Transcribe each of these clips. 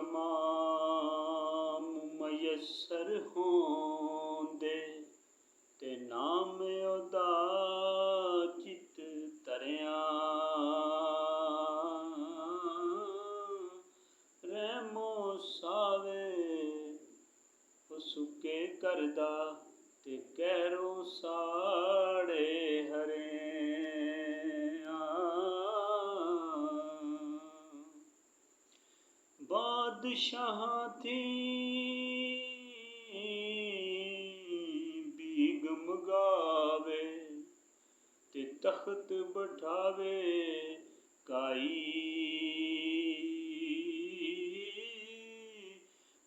ਤਮਾਮ ਮਯਸਰ ਹੋਂਦੇ ਤੇ ਨਾਮ ਉਹਦਾ ਚਿਤ ਧਰਿਆ। ਰਹਿਮੋ ਸਾਵੇ ਉਹ ਸੁੱਕੇ ਕਰਦਾ ਤੇ ਕਹਿਰੋ ਸਾੜੇ ਹਰਿਆ। ਬਾਦਸ਼ਾਹਾਂ ਥੀ ਬੀਗਮ ਗਾਵੇ ਤੇ ਤਖਤ ਬਿਠਾਵੇ ਕਾਈ।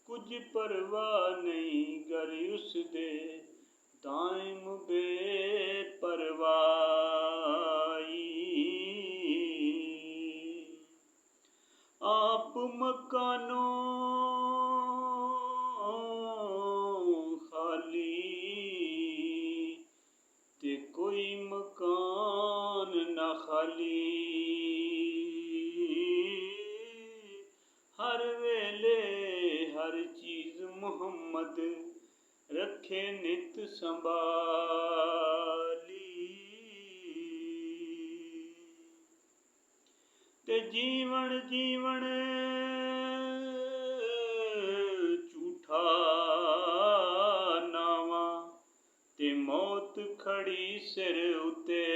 ਕੁਝ ਪਰਵਾਹ ਨਹੀਂ गर ਉਸਦੇ ਦਾਇਮ ਬੇਪਰਵਾਹੀ। ਆਪ ਮਕਾਨੋਂ ਖਾਲੀ ਤੇ ਕੋਈ ਮਕਾਨ ਨਾ ਖਾਲੀ। ਹਰ ਵੇਲੇ ਹਰ ਚੀਜ਼ ਮੁਹੰਮਦ ਰੱਖੇ ਨਿਤ ਸੰਭਾਲੀ। ਤੇ ਜੀਵਨ ਜੀਵਨ ਝੂਠਾ ਨਾਵਾ ਤੇ ਮੌਤ ਖੜੀ ਸਿਰ ਉਤੇ।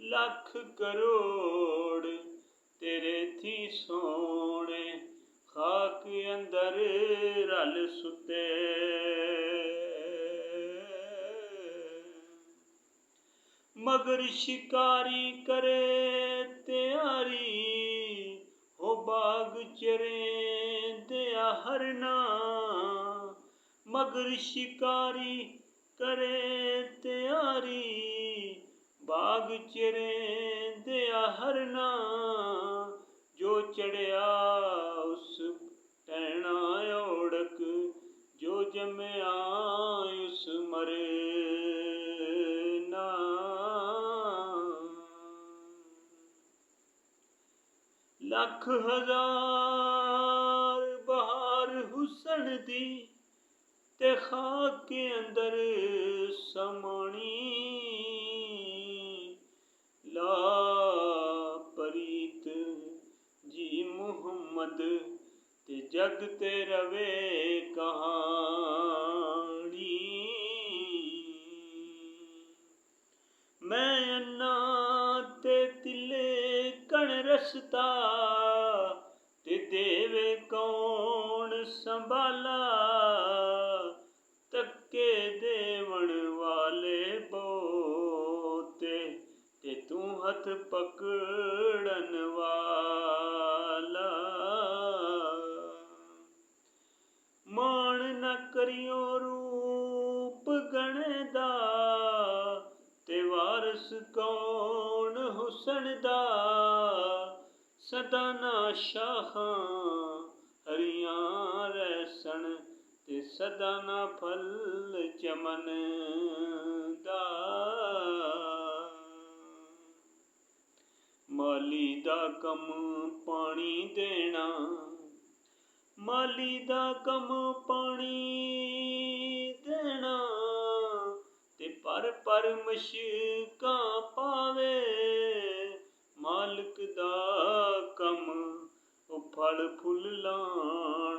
ਲੱਖ ਕਰੋੜ ਤੇਰੇ ਥੀ ਸੋਹਣੇ ਖਾਕ ਅੰਦਰ ਰਲ ਸੁੱਤੇ। ਮਗਰ ਸ਼ਿਕਾਰੀ ਕਰੇ ਤਿਆਰੀ ਹੋ ਬਾਗ ਚਰੇਂਦਿਆ ਹਰਨਾ। ਮਗਰ ਸ਼ਿਕਾਰੀ ਕਰੇ ਤਿਆਰੀ ਬਾਗ ਚਰੇਂਦਿਆ ਹਰਨਾ। ਜੋ ਚੜਿਆ ਉਸ ਟਹਿਣਾ ਓੜਕ ਜੋ ਜੰਮਿਆ ਉਸ ਮਰਨਾ। ਲੱਖ ਹਜ਼ਾਰ ਬਹਾਰ ਹੁਸਨ ਦੀ ਤੇ ਖਾਕ ਅੰਦਰ ਸਮਾਣੀ। ਲਾ ਪਰੀਤ ਜੀ ਮੁਹੰਮਦ ਤੇ ਜਗ ਤੇ ਰਵੇ ਕਹਾਣੀ। ਮੈਂ ਅੰਨਾ ਤੇ ਤਿਲੇ ਕਣ ਰਸਤਾ ਤੇ ਦੇਵੇ ਕੌਣ ਸੰਭਾਲਾ। ਤੱਕੇ ਦੇਵਣ ਵਾਲੇ ਬਹੁਤੇ ਤੇ ਤੂੰ ਹੱਥ ਪਕੜਨ ਵਾਲਾ। ਮਾਣ ਨਾ ਕਰਿਓ ਰੂਪ ਗਣੇ ਦਾ ਤੇ ਵਾਰਸ ਕੌਣ ਹੁਸਨ ਦਾ। ਸਦਾ ਨਾ ਸ਼ਾਹਾਂ ਹਰੀਆਂ ਰਹਿਸਣ ਤੇ ਸਦਾ ਨਾ ਫਲ ਚਮਨ ਦਾ। ਮਾਲੀ ਦਾ ਕੰਮ ਪਾਣੀ ਦੇਣਾ ਮਾਲੀ ਦਾ ਕੰਮ ਪਾਣੀ ਦੇਣਾ ਤੇ ਪਰ ਮਸ਼ਕਾਂ ਪਾਵੇ। ਮਾਲਕ ਦਾ ਕੰਮ ਉਹ ਫਲ ਫੁੱਲ ਲਾਣ